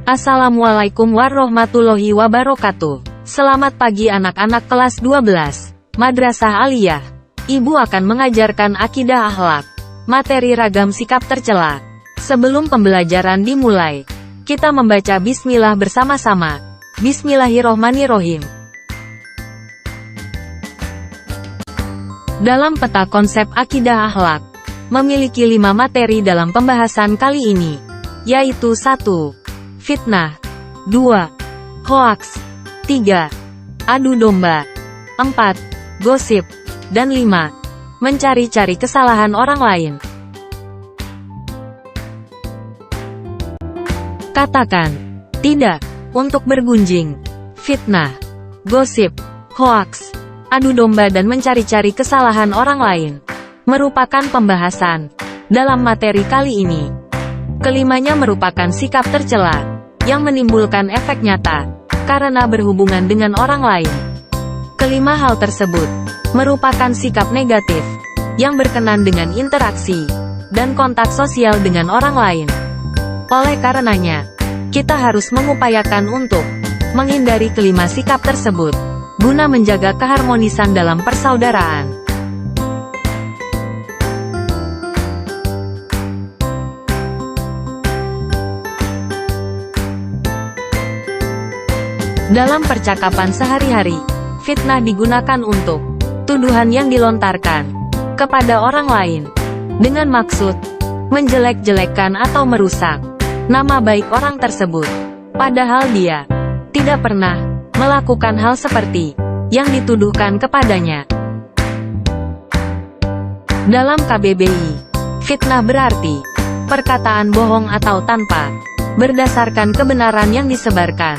Assalamualaikum warahmatullahi wabarakatuh. Selamat pagi anak-anak kelas 12, Madrasah Aliyah. Ibu akan mengajarkan akidah akhlak, materi ragam sikap tercela. Sebelum pembelajaran dimulai, kita membaca bismillah bersama-sama. Bismillahirrohmanirrohim. Dalam peta konsep akidah akhlak, memiliki 5 materi dalam pembahasan kali ini, yaitu 1. Fitnah, 2. Hoaks, 3. Adu domba, 4. Gosip, dan 5. Mencari-cari kesalahan orang lain. Katakan tidak untuk bergunjing, fitnah, gosip, hoaks, adu domba dan mencari-cari kesalahan orang lain merupakan pembahasan dalam materi kali ini. Kelimanya merupakan sikap tercela yang menimbulkan efek nyata karena berhubungan dengan orang lain. Kelima hal tersebut merupakan sikap negatif yang berkenan dengan interaksi dan kontak sosial dengan orang lain. Oleh karenanya, kita harus mengupayakan untuk menghindari kelima sikap tersebut guna menjaga keharmonisan dalam persaudaraan. Dalam percakapan sehari-hari, fitnah digunakan untuk tuduhan yang dilontarkan kepada orang lain dengan maksud menjelek-jelekkan atau merusak nama baik orang tersebut, padahal dia tidak pernah melakukan hal seperti yang dituduhkan kepadanya. Dalam KBBI, fitnah berarti perkataan bohong atau tanpa berdasarkan kebenaran yang disebarkan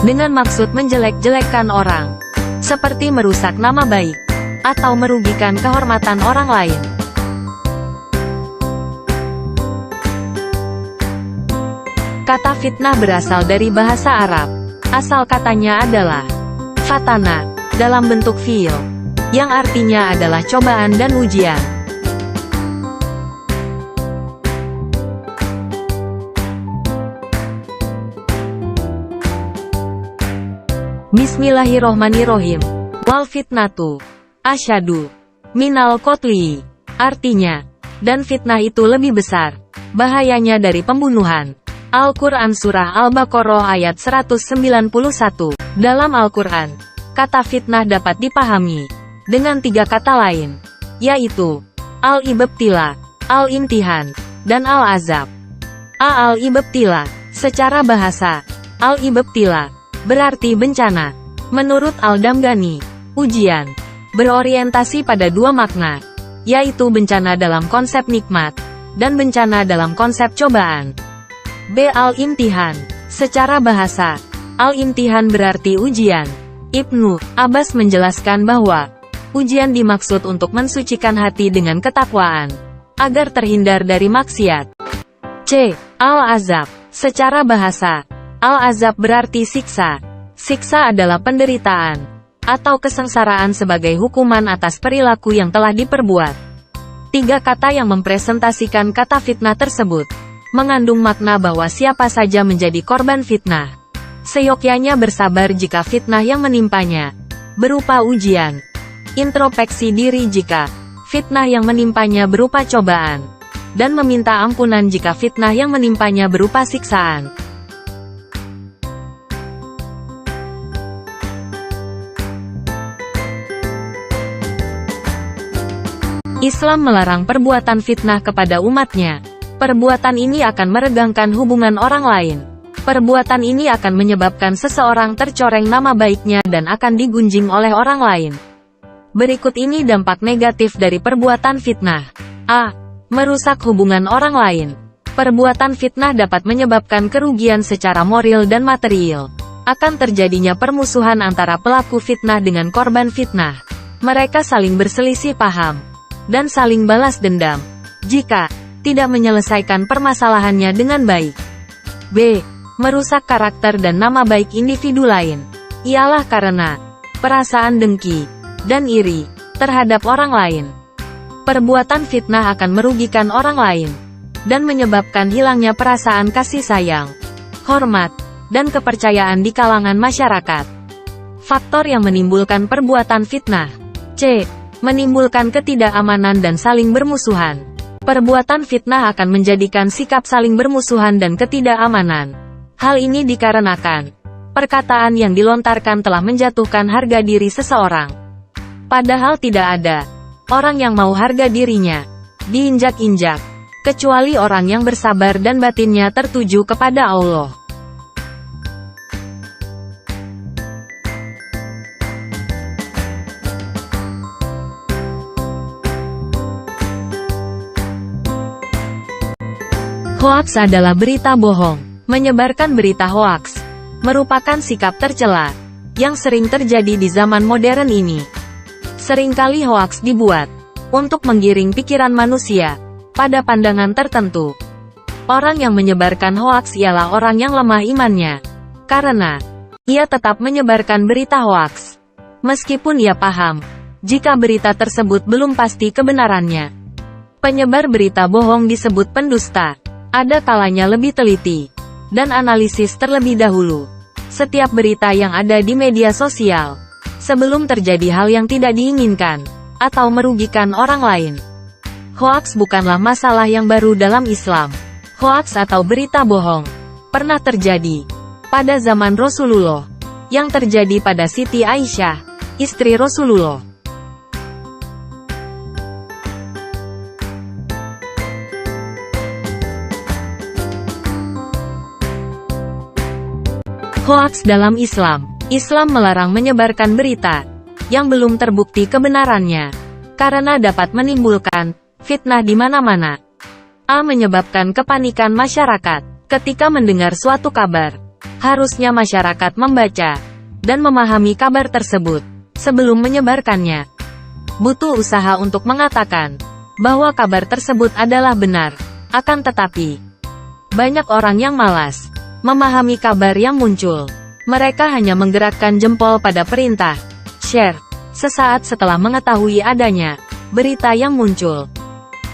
dengan maksud menjelek-jelekkan orang, seperti merusak nama baik, atau merugikan kehormatan orang lain. Kata fitnah berasal dari bahasa Arab. Asal katanya adalah fatana, dalam bentuk fiil, yang artinya adalah cobaan dan ujian. Bismillahirrohmanirrohim. Wal fitnatu asyadu minal qotli. Artinya, dan fitnah itu lebih besar bahayanya dari pembunuhan. Al-Quran Surah Al-Baqarah ayat 191. Dalam Al-Quran, kata fitnah dapat dipahami dengan 3 kata lain, yaitu al-ibtila, al-imtihan, dan al-azab. Al-ibtila, secara bahasa, al-ibtila berarti bencana. Menurut Al-Damghani, ujian berorientasi pada 2 makna, yaitu bencana dalam konsep nikmat, dan bencana dalam konsep cobaan. Al-imtihan, secara bahasa, al-imtihan berarti ujian. Ibnu Abbas menjelaskan bahwa ujian dimaksud untuk mensucikan hati dengan ketakwaan, agar terhindar dari maksiat. Al-azab, secara bahasa, al-azab berarti siksa. Siksa adalah penderitaan atau kesengsaraan sebagai hukuman atas perilaku yang telah diperbuat. 3 kata yang mempresentasikan kata fitnah tersebut mengandung makna bahwa siapa saja menjadi korban fitnah, seyogyanya bersabar jika fitnah yang menimpanya berupa ujian, introspeksi diri jika fitnah yang menimpanya berupa cobaan, dan meminta ampunan jika fitnah yang menimpanya berupa siksaan. Islam melarang perbuatan fitnah kepada umatnya. Perbuatan ini akan meregangkan hubungan orang lain. Perbuatan ini akan menyebabkan seseorang tercoreng nama baiknya dan akan digunjing oleh orang lain. Berikut ini dampak negatif dari perbuatan fitnah. A. Merusak hubungan orang lain. Perbuatan fitnah dapat menyebabkan kerugian secara moral dan material. Akan terjadinya permusuhan antara pelaku fitnah dengan korban fitnah. Mereka saling berselisih paham dan saling balas dendam jika tidak menyelesaikan permasalahannya dengan baik. B. Merusak karakter dan nama baik individu lain. Ialah karena perasaan dengki dan iri terhadap orang lain. Perbuatan fitnah akan merugikan orang lain dan menyebabkan hilangnya perasaan kasih sayang, hormat, dan kepercayaan di kalangan masyarakat. Faktor yang menimbulkan perbuatan fitnah. C. Menimbulkan ketidakamanan dan saling bermusuhan. Perbuatan fitnah akan menjadikan sikap saling bermusuhan dan ketidakamanan. Hal ini dikarenakan perkataan yang dilontarkan telah menjatuhkan harga diri seseorang. Padahal tidak ada orang yang mau harga dirinya diinjak-injak, kecuali orang yang bersabar dan batinnya tertuju kepada Allah. Hoaks adalah berita bohong. Menyebarkan berita hoaks merupakan sikap tercela yang sering terjadi di zaman modern ini. Seringkali hoaks dibuat untuk menggiring pikiran manusia pada pandangan tertentu. Orang yang menyebarkan hoaks ialah orang yang lemah imannya, karena ia tetap menyebarkan berita hoaks, meskipun ia paham jika berita tersebut belum pasti kebenarannya. Penyebar berita bohong disebut pendusta. Ada kalanya lebih teliti dan analisis terlebih dahulu setiap berita yang ada di media sosial, sebelum terjadi hal yang tidak diinginkan atau merugikan orang lain. Hoaks bukanlah masalah yang baru dalam Islam. Hoaks atau berita bohong pernah terjadi pada zaman Rasulullah, yang terjadi pada Siti Aisyah, istri Rasulullah. Hoaks dalam Islam. Islam melarang menyebarkan berita yang belum terbukti kebenarannya, karena dapat menimbulkan fitnah di mana-mana. A. Menyebabkan kepanikan masyarakat. Ketika mendengar suatu kabar, harusnya masyarakat membaca dan memahami kabar tersebut sebelum menyebarkannya. Butuh usaha untuk mengatakan bahwa kabar tersebut adalah benar. Akan tetapi, banyak orang yang malas memahami kabar yang muncul. Mereka hanya menggerakkan jempol pada perintah share sesaat setelah mengetahui adanya berita yang muncul.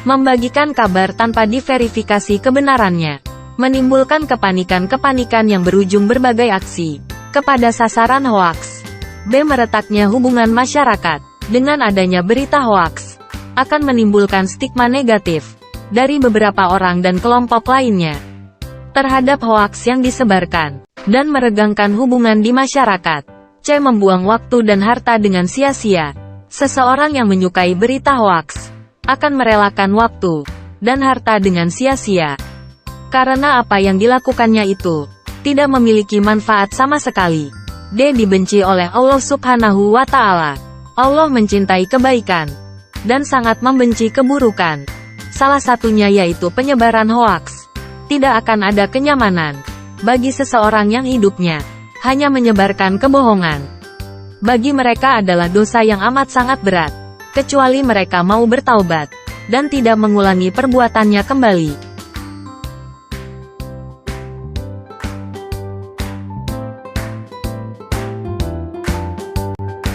Membagikan kabar tanpa diverifikasi kebenarannya menimbulkan kepanikan-kepanikan yang berujung berbagai aksi kepada sasaran hoaks. B. Meretaknya hubungan masyarakat. Dengan adanya berita hoaks akan menimbulkan stigma negatif dari beberapa orang dan kelompok lainnya terhadap hoaks yang disebarkan, dan meregangkan hubungan di masyarakat. C. Membuang waktu dan harta dengan sia-sia. Seseorang yang menyukai berita hoaks akan merelakan waktu dan harta dengan sia-sia, karena apa yang dilakukannya itu tidak memiliki manfaat sama sekali. D. Dibenci oleh Allah Subhanahu wa Ta'ala. Allah mencintai kebaikan dan sangat membenci keburukan. Salah satunya yaitu penyebaran hoaks. Tidak akan ada kenyamanan bagi seseorang yang hidupnya hanya menyebarkan kebohongan. Bagi mereka adalah dosa yang amat sangat berat, kecuali mereka mau bertaubat dan tidak mengulangi perbuatannya kembali.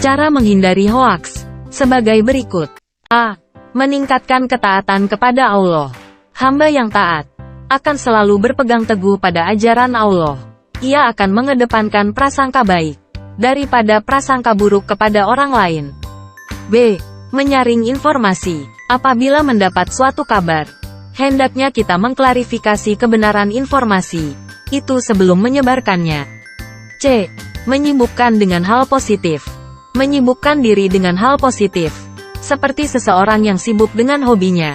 Cara menghindari hoaks sebagai berikut. A. Meningkatkan ketaatan kepada Allah. Hamba yang taat akan selalu berpegang teguh pada ajaran Allah. Ia akan mengedepankan prasangka baik daripada prasangka buruk kepada orang lain. B. Menyaring informasi. Apabila mendapat suatu kabar, hendaknya kita mengklarifikasi kebenaran informasi itu sebelum menyebarkannya. C. Menyibukkan dengan hal positif. Menyibukkan diri dengan hal positif, seperti seseorang yang sibuk dengan hobinya.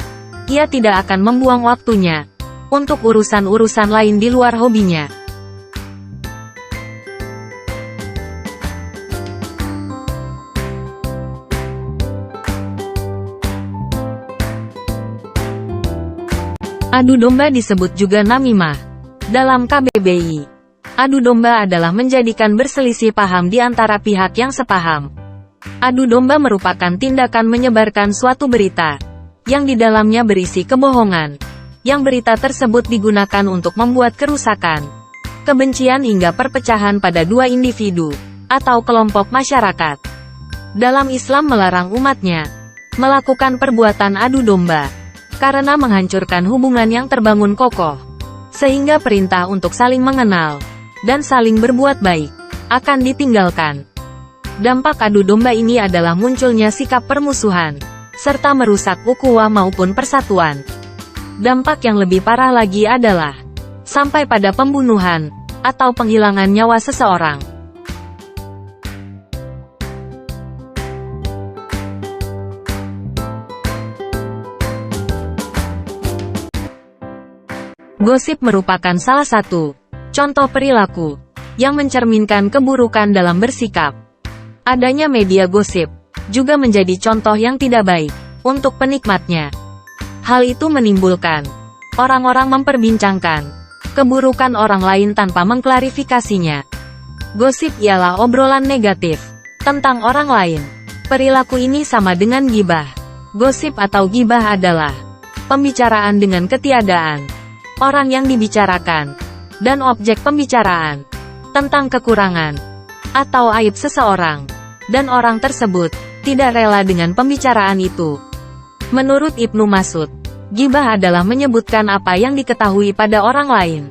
Ia tidak akan membuang waktunya untuk urusan-urusan lain di luar hobinya. Adu domba disebut juga namimah dalam KBBI. Adu domba adalah menjadikan berselisih paham di antara pihak yang sepaham. Adu domba merupakan tindakan menyebarkan suatu berita yang di dalamnya berisi kebohongan, yang berita tersebut digunakan untuk membuat kerusakan, kebencian hingga perpecahan pada dua individu atau kelompok masyarakat. Dalam Islam melarang umatnya melakukan perbuatan adu domba, karena menghancurkan hubungan yang terbangun kokoh, sehingga perintah untuk saling mengenal dan saling berbuat baik, akan ditinggalkan. Dampak adu domba ini adalah munculnya sikap permusuhan, serta merusak ukhuwah maupun persatuan. Dampak yang lebih parah lagi adalah sampai pada pembunuhan atau penghilangan nyawa seseorang. Gosip merupakan salah satu contoh perilaku yang mencerminkan keburukan dalam bersikap. Adanya media gosip juga menjadi contoh yang tidak baik untuk penikmatnya. Hal itu menimbulkan orang-orang memperbincangkan keburukan orang lain tanpa mengklarifikasinya. Gosip ialah obrolan negatif tentang orang lain. Perilaku ini sama dengan gibah. Gosip atau gibah adalah pembicaraan dengan ketiadaan orang yang dibicarakan dan objek pembicaraan tentang kekurangan atau aib seseorang, dan orang tersebut tidak rela dengan pembicaraan itu. Menurut Ibnu Mas'ud, gibah adalah menyebutkan apa yang diketahui pada orang lain.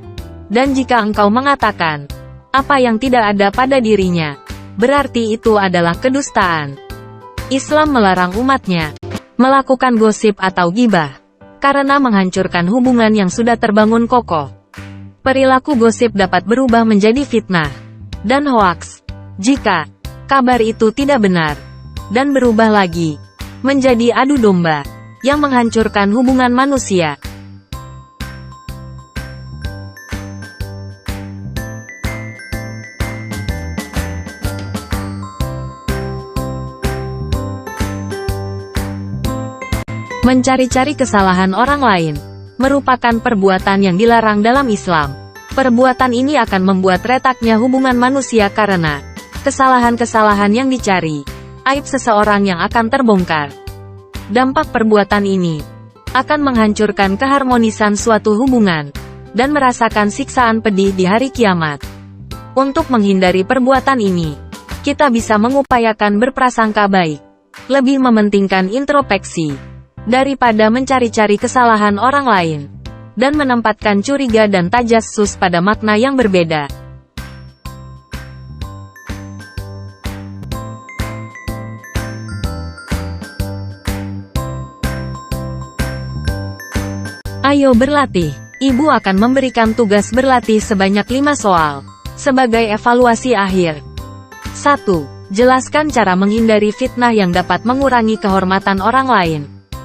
Dan jika engkau mengatakan apa yang tidak ada pada dirinya, berarti itu adalah kedustaan. Islam melarang umatnya melakukan gosip atau gibah, karena menghancurkan hubungan yang sudah terbangun kokoh. Perilaku gosip dapat berubah menjadi fitnah dan hoaks jika kabar itu tidak benar, dan berubah lagi menjadi adu domba yang menghancurkan hubungan manusia. Mencari-cari kesalahan orang lain merupakan perbuatan yang dilarang dalam Islam. Perbuatan ini akan membuat retaknya hubungan manusia karena kesalahan-kesalahan yang dicari, aib seseorang yang akan terbongkar. Dampak perbuatan ini akan menghancurkan keharmonisan suatu hubungan dan merasakan siksaan pedih di hari kiamat. Untuk menghindari perbuatan ini, kita bisa mengupayakan berprasangka baik, lebih mementingkan introspeksi daripada mencari-cari kesalahan orang lain, dan menempatkan curiga dan tajassus pada makna yang berbeda. Ayo berlatih. Ibu akan memberikan tugas berlatih sebanyak 5 soal sebagai evaluasi akhir. 1. Jelaskan cara menghindari fitnah yang dapat mengurangi kehormatan orang lain.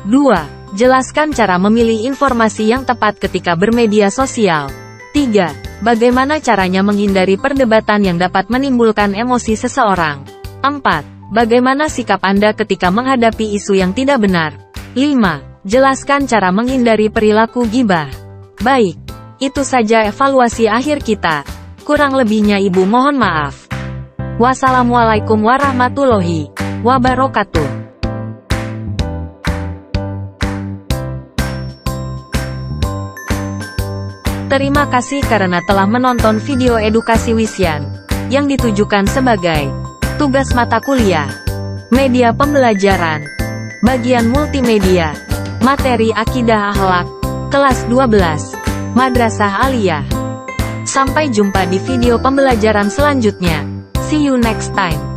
2. Jelaskan cara memilih informasi yang tepat ketika bermedia sosial. 3. Bagaimana caranya menghindari perdebatan yang dapat menimbulkan emosi seseorang. 4. Bagaimana sikap Anda ketika menghadapi isu yang tidak benar. 5. Jelaskan cara menghindari perilaku gibah. Baik, itu saja evaluasi akhir kita. Kurang lebihnya Ibu mohon maaf. Wassalamualaikum warahmatullahi wabarakatuh. Terima kasih karena telah menonton video edukasi Wisyan yang ditujukan sebagai tugas mata kuliah, media pembelajaran, bagian multimedia, materi akidah akhlak, kelas 12, Madrasah Aliyah. Sampai jumpa di video pembelajaran selanjutnya. See you next time.